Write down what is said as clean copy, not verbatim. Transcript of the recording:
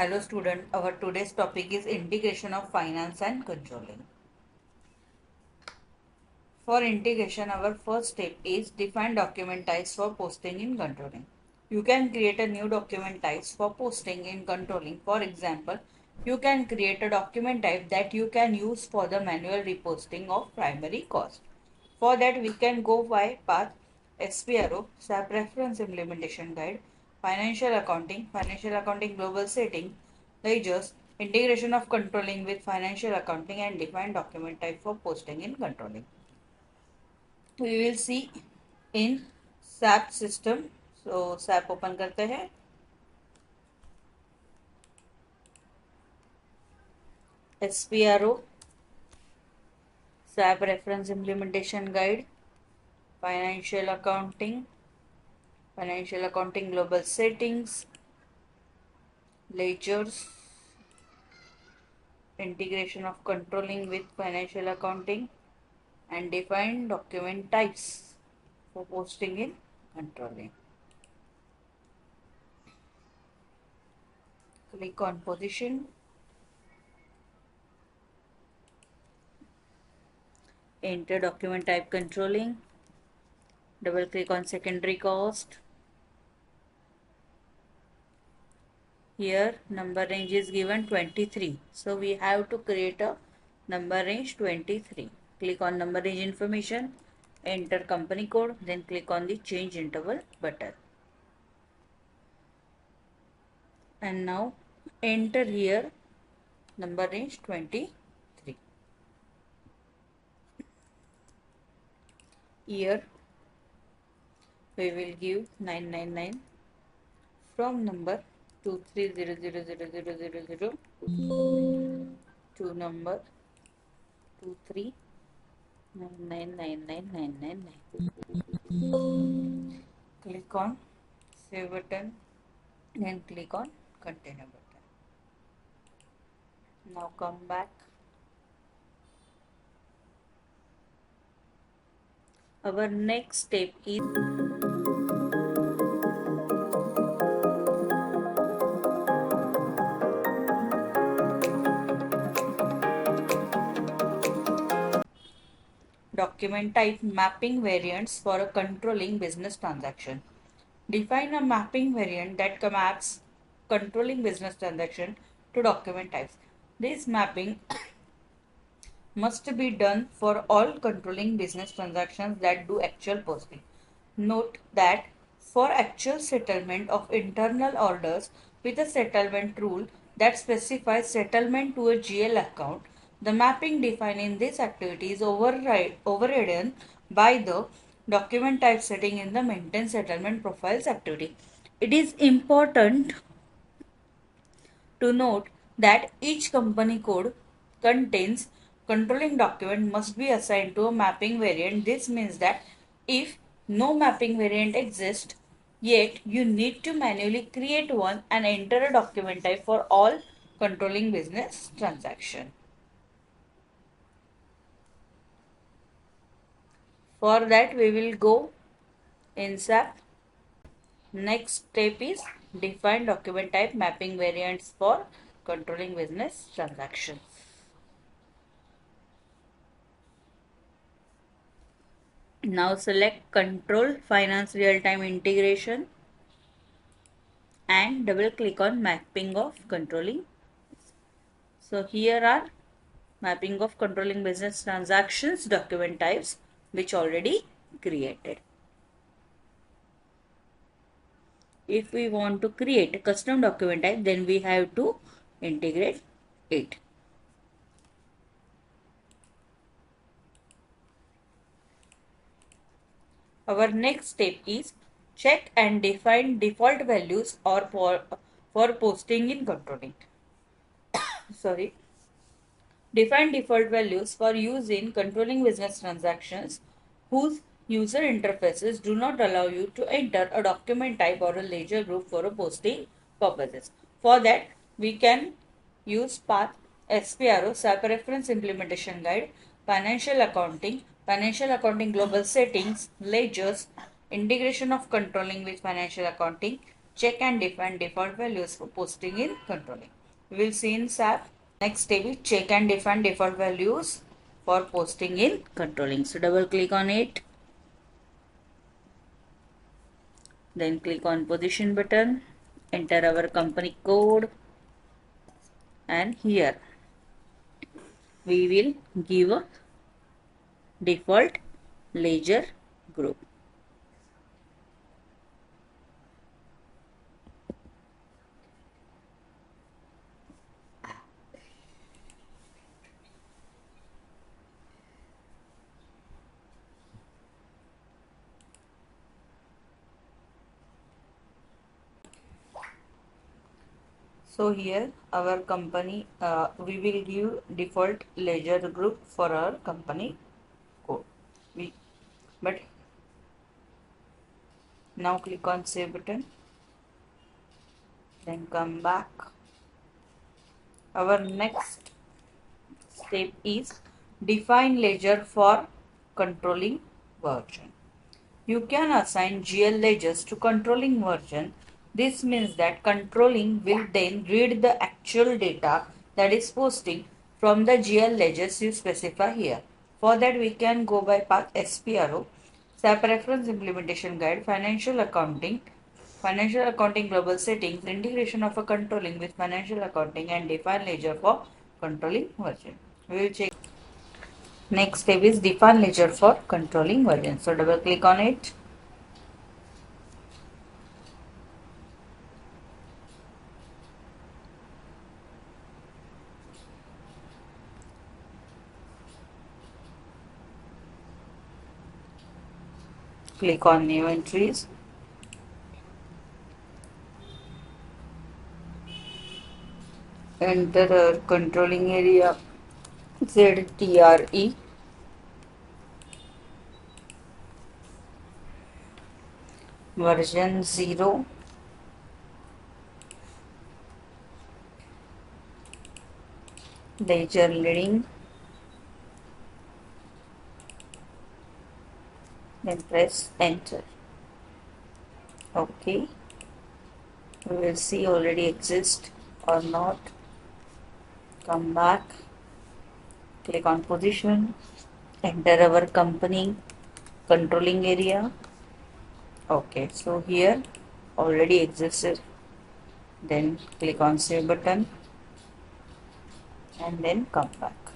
Hello student, our today's topic is integration of finance and controlling. For integration, our first step is define document types for posting in controlling. You can create a new document types for posting in controlling. For example, you can create a document type that you can use for the manual reposting of primary cost. For that, we can go by path SPRO, SAP Reference Implementation Guide, Financial Accounting Global Setting, ledgers, integration of controlling with financial accounting and define document type for posting in controlling. We will see in SAP system. So SAP open करते हैं. SPRO, SAP Reference Implementation Guide, Financial Accounting Global Settings, ledgers, integration of controlling with financial accounting and define document types for posting in controlling. Click on position. Enter document type controlling. Double click on secondary cost. Here number range is given 23. So we have to create a number range 23. Click on number range information. Enter company code. Then click on the change interval button. And now enter here number range 23. Year we will give 999 from number 23000000 to number 239999999. Click on save button and click on continue button. Now come back. Our next step is document type mapping variants for a controlling business transaction. Define a mapping variant that maps controlling business transaction to document types. This mapping must be done for all controlling business transactions that do actual posting. Note that for actual settlement of internal orders with a settlement rule that specifies settlement to a GL account, the mapping defined in this activity is overridden by the document type setting in the maintain settlement profiles activity. It is important to note that each company code contains controlling document must be assigned to a mapping variant. This means that if no mapping variant exists, yet you need to manually create one and enter a document type for all controlling business transaction. For that we will go in SAP. Next step is define document type mapping variants for controlling business transactions. Now select control finance real-time integration and double click on mapping of controlling. So here are mapping of controlling business transactions document types which already created. If we want to create a custom document type, then we have to integrate it. Our next step is check and define default values or for posting in controlling. Sorry. Define default values for use in controlling business transactions whose user interfaces do not allow you to enter a document type or a ledger group for a posting purposes. For that, we can use path SPRO, SAP Reference Implementation Guide, Financial Accounting Global Settings, ledgers, integration of controlling with financial accounting, check and define default values for posting in controlling. We will see in SAP. Next step is check and define default values for posting in controlling. So double click on it. Then click on position button. Enter our company code. And here we will give a default ledger group. So here our company, we will give default ledger group for our company code. But now click on save button. Then come back. Our next step is define ledger for controlling version. You can assign GL ledgers to controlling version. This means that controlling will then read the actual data that is posting from the GL ledgers you specify here. For that we can go by path SPRO, SAP Reference Implementation Guide, Financial Accounting Global Settings, integration of a controlling with financial accounting and define ledger for controlling version. We will check. Next step is define ledger for controlling version. So double click on it. Click on new entries. Enter our controlling area ZTRE. Version 0. Ledger leading. Then press enter. Okay. We will see already exist or not. Come back. Click on position. Enter our company controlling area. Okay, so here already existed. Then click on save button and then come back.